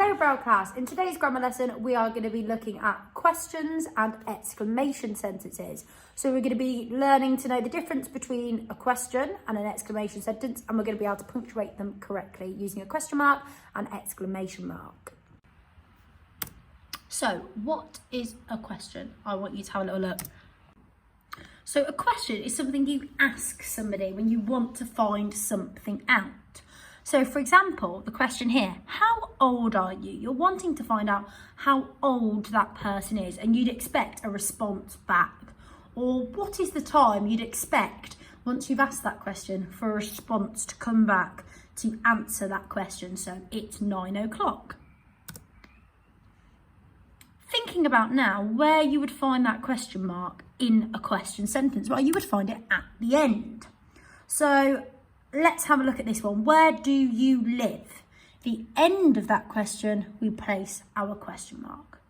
Hello Braille class. In today's grammar lesson we are going to be looking at questions and exclamation sentences. So we're going to be learning to know the difference between a question and an exclamation sentence, and we're going to be able to punctuate them correctly using a question mark and exclamation mark. So what is a question? I want you to have a little look. So a question is something you ask somebody when you want to find something out. So for example, the question here, how old are you? You're wanting to find out how old that person is, and you'd expect a response back. Or what is the time? You'd expect, once you've asked that question, for a response to come back to answer that question. So it's 9 o'clock. Thinking about now where you would find that question mark in a question sentence. Well, you would find it at the end. So let's have a look at this one. Where do you live? The end of that question, we place our question mark.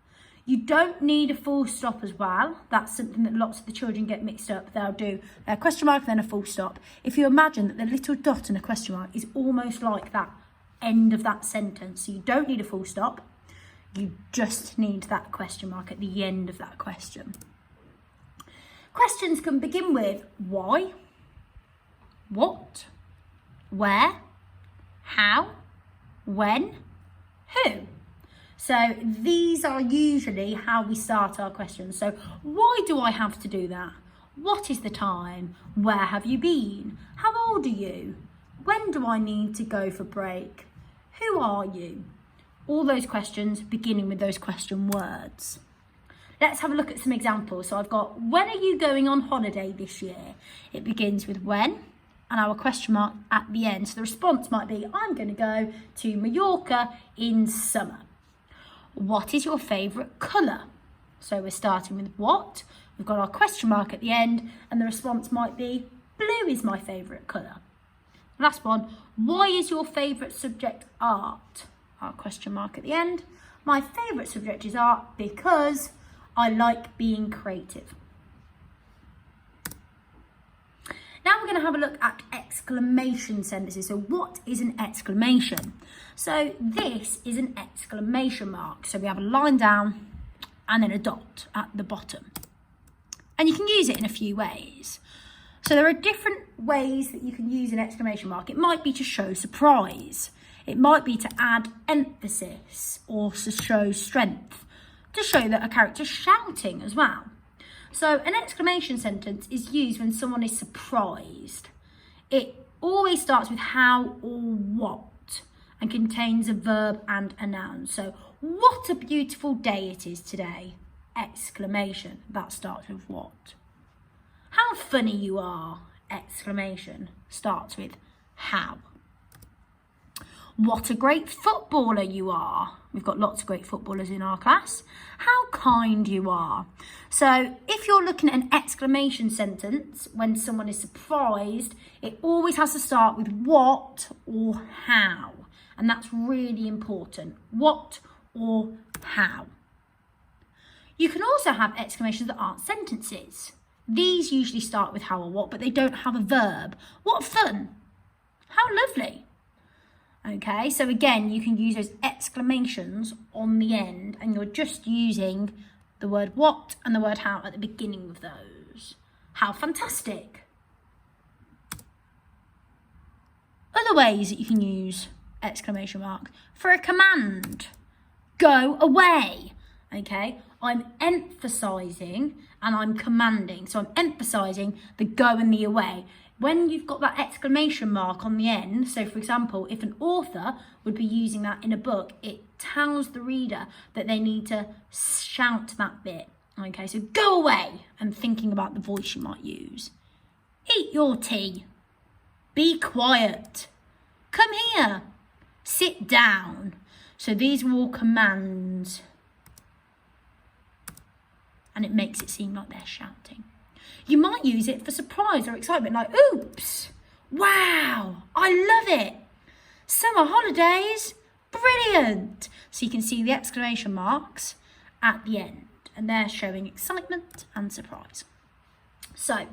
You don't need a full stop as well. That's something that lots of the children get mixed up. They'll do a question mark, then a full stop. If you imagine that the little dot and a question mark is almost like that end of that sentence. So you don't need a full stop. You just need that question mark at the end of that question. Questions can begin with why, what, where, how, when, who. So these are usually how we start our questions. So why do I have to do that? What is the time? Where have you been? How old are you? When do I need to go for break? Who are you? All those questions beginning with those question words. Let's have a look at some examples. So I've got, when are you going on holiday this year? It begins with when and our question mark at the end. So the response might be, I'm going to go to Mallorca in summer. What is your favourite colour? So we're starting with what. We've got our question mark at the end, and the response might be, blue is my favourite colour. Last one, why is your favourite subject art? Our question mark at the end. My favourite subject is art because I like being creative. Now we're going to have a look at exclamation sentences. So what is an exclamation? So this is an exclamation mark. So we have a line down and then a dot at the bottom. And you can use it in a few ways. So there are different ways that you can use an exclamation mark. It might be to show surprise. It might be to add emphasis or to show strength, to show that a character's shouting as well. So an exclamation sentence is used when someone is surprised. It always starts with how or what and contains a verb and a noun. So what a beautiful day it is today! Exclamation. That starts with what. How funny you are! Exclamation. Starts with how. What a great footballer you are. We've got lots of great footballers in our class. How kind you are. So if you're looking at an exclamation sentence when someone is surprised, it always has to start with what or how. And that's really important. What or how. You can also have exclamations that aren't sentences. These usually start with how or what, but they don't have a verb. What fun. How lovely. Okay, so again, you can use those exclamations on the end, and you're just using the word what and the word how at the beginning of those. How fantastic. Other ways that you can use exclamation mark for a command. Go away. Okay, I'm emphasising and I'm commanding. So I'm emphasising the go and the away. When you've got that exclamation mark on the end, so for example, if an author would be using that in a book, it tells the reader that they need to shout that bit. Okay, so go away, and thinking about the voice you might use. Eat your tea. Be quiet. Come here. Sit down. So these are all commands. And it makes it seem like they're shouting. You might use it for surprise or excitement, like, oops, wow, I love it. Summer holidays, brilliant. So you can see the exclamation marks at the end, and they're showing excitement and surprise. So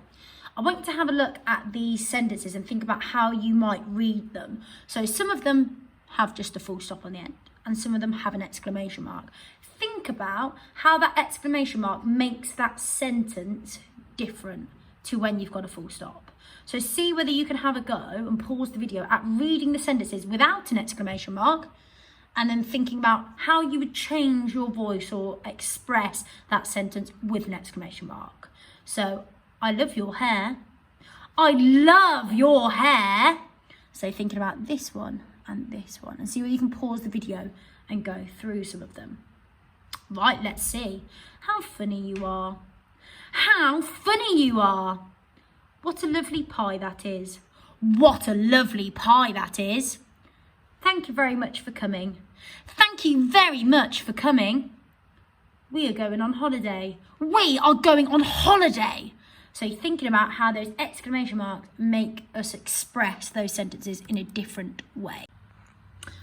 I want you to have a look at these sentences and think about how you might read them. So some of them have just a full stop on the end, and some of them have an exclamation mark. Think about how that exclamation mark makes that sentence different to when you've got a full stop. So see whether you can have a go and pause the video at reading the sentences without an exclamation mark, and then thinking about how you would change your voice or express that sentence with an exclamation mark. So, I love your hair. I love your hair. So thinking about this one and this one, and see whether you can pause the video and go through some of them. Right, let's see. How funny you are. How funny you are. What a lovely pie that is. What a lovely pie that is. Thank you very much for coming. Thank you very much for coming. We are going on holiday. We are going on holiday. So thinking about how those exclamation marks make us express those sentences in a different way.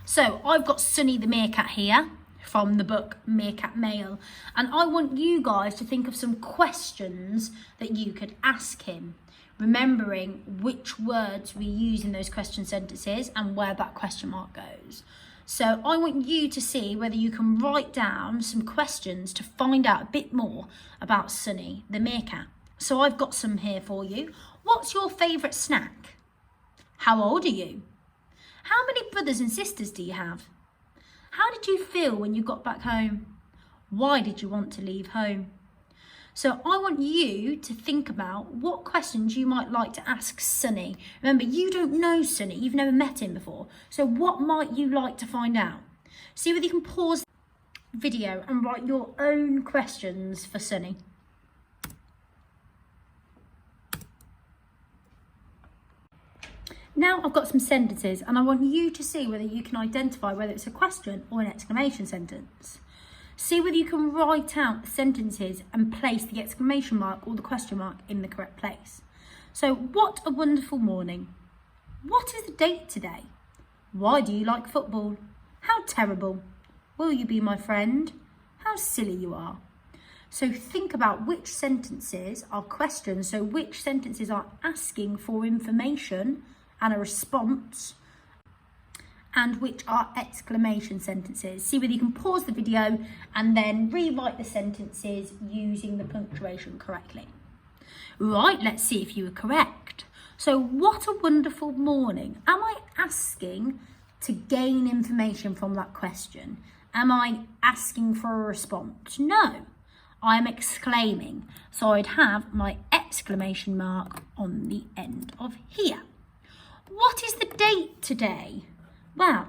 So I've got Sunny the meerkat here from the book Meerkat Mail, and I want you guys to think of some questions that you could ask him, remembering which words we use in those question sentences and where that question mark goes. So I want you to see whether you can write down some questions to find out a bit more about Sunny the meerkat. So I've got some here for you. What's your favourite snack? How old are you? How many brothers and sisters do you have? How did you feel when you got back home? Why did you want to leave home? So I want you to think about what questions you might like to ask Sunny. Remember, you don't know Sunny, you've never met him before. So what might you like to find out? See whether you can pause the video and write your own questions for Sunny. Now I've got some sentences, and I want you to see whether you can identify whether it's a question or an exclamation sentence. See whether you can write out the sentences and place the exclamation mark or the question mark in the correct place. So, what a wonderful morning. What is the date today? Why do you like football? How terrible. Will you be my friend? How silly you are. So think about which sentences are questions, so which sentences are asking for information and a response, and which are exclamation sentences. See whether you can pause the video and then rewrite the sentences using the punctuation correctly. Right, let's see if you were correct. So, what a wonderful morning. Am I asking to gain information from that question? Am I asking for a response? No, I am exclaiming. So I'd have my exclamation mark on the end of here. What is the date today? Well,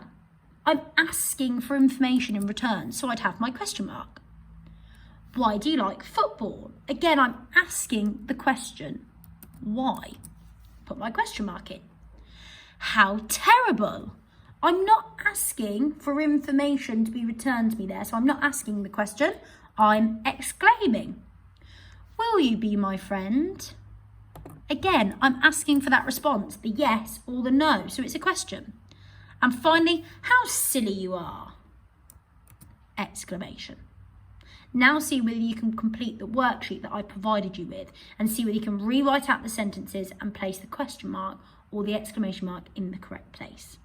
I'm asking for information in return, so I'd have my question mark. Why do you like football? Again, I'm asking the question, why? Put my question mark in. How terrible. I'm not asking for information to be returned to me there, so I'm not asking the question, I'm exclaiming. Will you be my friend? Again, I'm asking for that response, the yes or the no, so it's a question. And finally, how silly you are! Exclamation. Now see whether you can complete the worksheet that I provided you with and see whether you can rewrite out the sentences and place the question mark or the exclamation mark in the correct place.